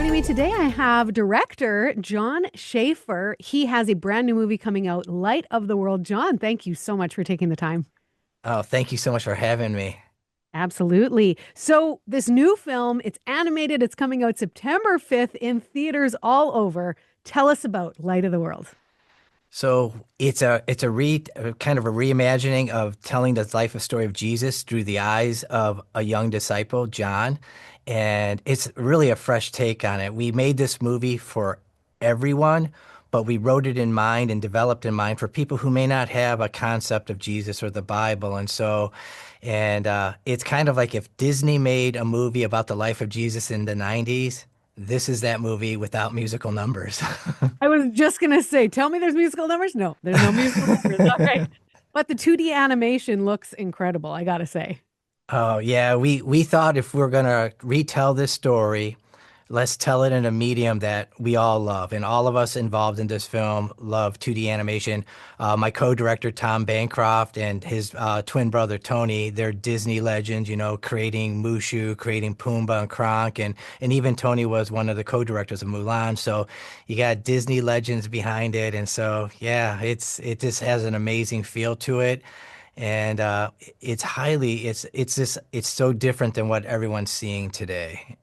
Joining me today, I have director John Schafer. He has a brand new movie coming out, Light of the World. John, thank you so much for taking the time. Oh, thank you so much for having me. Absolutely. So, this new film, it's animated, it's coming out September 5th in theaters all over. Tell us about Light of the World. So it's a kind of a reimagining of telling the life of story of Jesus through the eyes of a young disciple, John, and it's really a fresh take on it. We made this movie for everyone, but we wrote it in mind and developed in mind for people who may not have a concept of Jesus or the Bible, and it's kind of like if Disney made a movie about the life of Jesus in the 90s. This is that movie without musical numbers. I was just going to say, tell me there's musical numbers? No, there's no musical numbers. All right. But the 2D animation looks incredible, I got to say. Oh yeah, we thought if we're gonna retell this story, let's tell it in a medium that we all love, and all of us involved in this film love 2D animation. My co-director Tom Bancroft and his twin brother Tony, they're Disney legends, creating Mushu, creating Pumbaa and Kronk, and even Tony was one of the co-directors of Mulan. So you got Disney legends behind it, and so yeah, it just has an amazing feel to it and it's so different than what everyone's seeing today.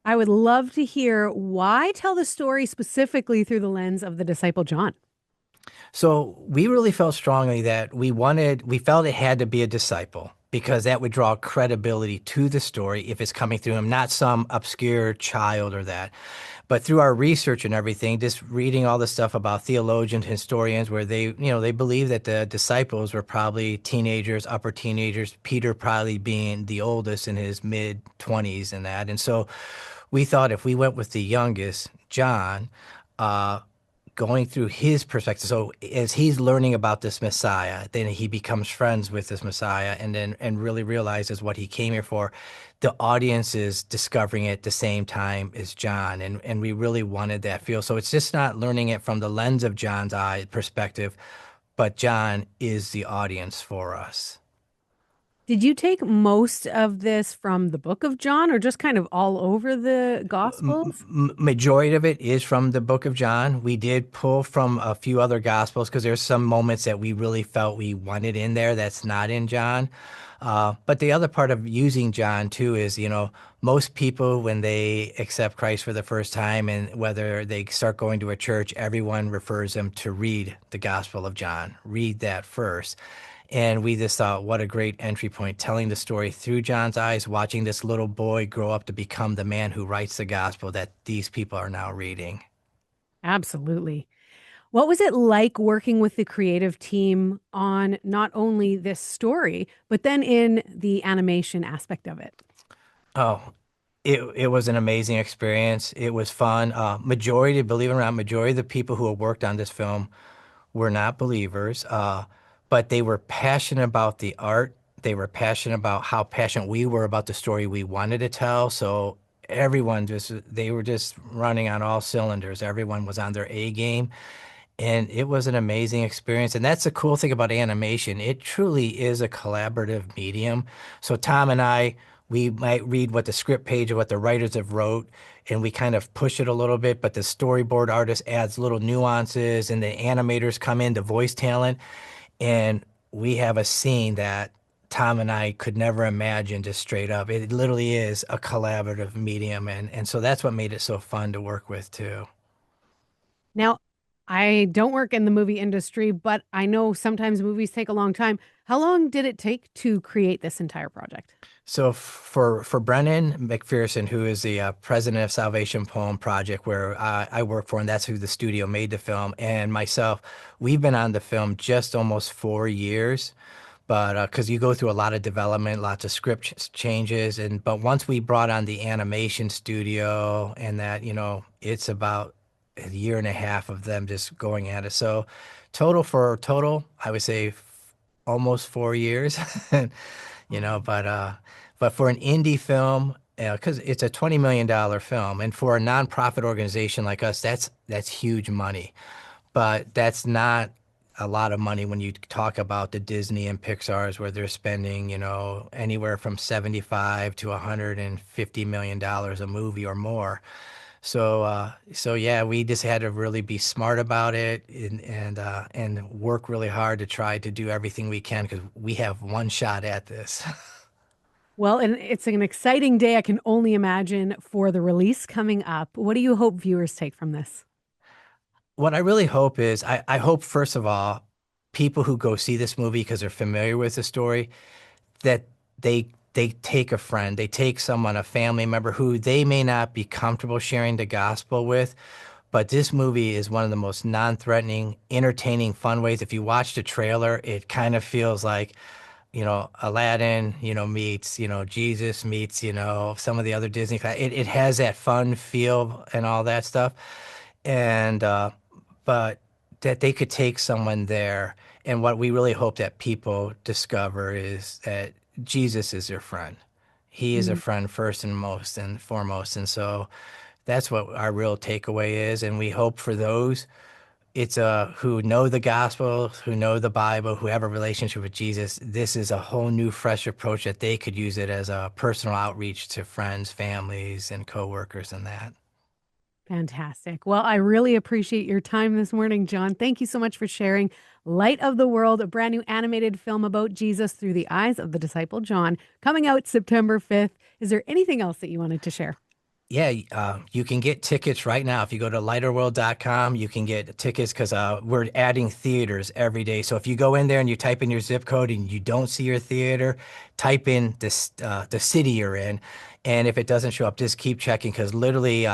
I would love to hear why tell the story specifically through the lens of the disciple John. So we really felt strongly that we felt it had to be a disciple because that would draw credibility to the story if it's coming through him, not some obscure child or that. But through our research and everything, just reading all the stuff about theologians, historians, where they believe that the disciples were probably teenagers, upper teenagers, Peter probably being the oldest in his mid 20s and that. And so we thought if we went with the youngest, John, uh, going through his perspective. So as he's learning about this Messiah, then he becomes friends with this Messiah and really realizes what he came here for. The audience is discovering it at the same time as John, and we really wanted that feel. So it's just not learning it from the lens of John's eye perspective, but John is the audience for us. Did you take most of this from the book of John or just kind of all over the Gospels? Majority of it is from the book of John. We did pull from a few other gospels because there's some moments that we really felt we wanted in there that's not in John. But the other part of using John too is, most people when they accept Christ for the first time and whether they start going to a church, everyone refers them to read the Gospel of John. Read that first. And we just thought, what a great entry point, telling the story through John's eyes, watching this little boy grow up to become the man who writes the gospel that these people are now reading. Absolutely. What was it like working with the creative team on not only this story, but then in the animation aspect of it? Oh, it was an amazing experience. It was fun. Believe it or not, majority of the people who have worked on this film were not believers, but they were passionate about the art. They were passionate about how passionate we were about the story we wanted to tell. So they were just running on all cylinders. Everyone was on their A game. And it was an amazing experience. And that's the cool thing about animation. It truly is a collaborative medium. So Tom and I, we might read what the script page of what the writers have wrote, and we kind of push it a little bit, but the storyboard artist adds little nuances, and the animators come in, the voice talent, and we have a scene that Tom and I could never imagine just straight up. It literally is a collaborative medium, and so that's what made it so fun to work with too. Now, I don't work in the movie industry, but I know sometimes movies take a long time. How long did it take to create this entire project? So for Brennan McPherson, who is the president of Salvation Poem Project, where I work for, and that's who the studio made the film, and myself, we've been on the film just almost 4 years. But because you go through a lot of development, lots of script changes, but once we brought on the animation studio, and that it's about a year and a half of them just going at it. So total, I would say almost 4 years. But for an indie film, because it's a $20 million film, and for a nonprofit organization like us, that's huge money. But that's not a lot of money when you talk about the Disney and Pixar's where they're spending, anywhere from 75 to 150 million dollars a movie or more. So yeah, we just had to really be smart about it and work really hard to try to do everything we can because we have one shot at this. Well, and it's an exciting day, I can only imagine, for the release coming up. What do you hope viewers take from this? What I really hope is, I hope first of all, people who go see this movie because they're familiar with the story, that they take a friend, they take someone, a family member who they may not be comfortable sharing the gospel with, but this movie is one of the most non-threatening, entertaining, fun ways. If you watch the trailer, it kind of feels like, Aladdin, meets, Jesus meets, some of the other Disney. It has that fun feel and all that stuff. And but that they could take someone there. And what we really hope that people discover is that Jesus is their friend. He is a Mm. friend first and most and foremost. And so that's what our real takeaway is. And we hope for those who know the gospel, who know the Bible, who have a relationship with Jesus, this is a whole new, fresh approach that they could use it as a personal outreach to friends, families, and coworkers and that. Fantastic. Well, I really appreciate your time this morning, John. Thank you so much for sharing Light of the World, a brand new animated film about Jesus through the eyes of the disciple John, coming out September 5th. Is there anything else that you wanted to share? Yeah, you can get tickets right now. If you go to lighterworld.com, you can get tickets because we're adding theaters every day. So if you go in there and you type in your zip code and you don't see your theater, type in the city you're in. And if it doesn't show up, just keep checking because literally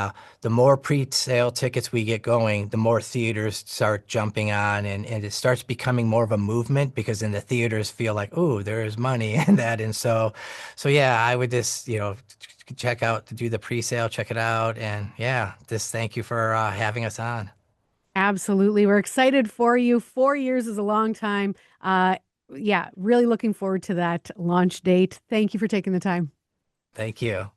the more pre-sale tickets we get going, the more theaters start jumping on and it starts becoming more of a movement because then the theaters feel like, oh, there's money in that. And so yeah, I would just, check out to do the pre-sale, check it out. And yeah, just thank you for having us on. Absolutely. We're excited for you. 4 years is a long time. Yeah, really looking forward to that launch date. Thank you for taking the time. Thank you.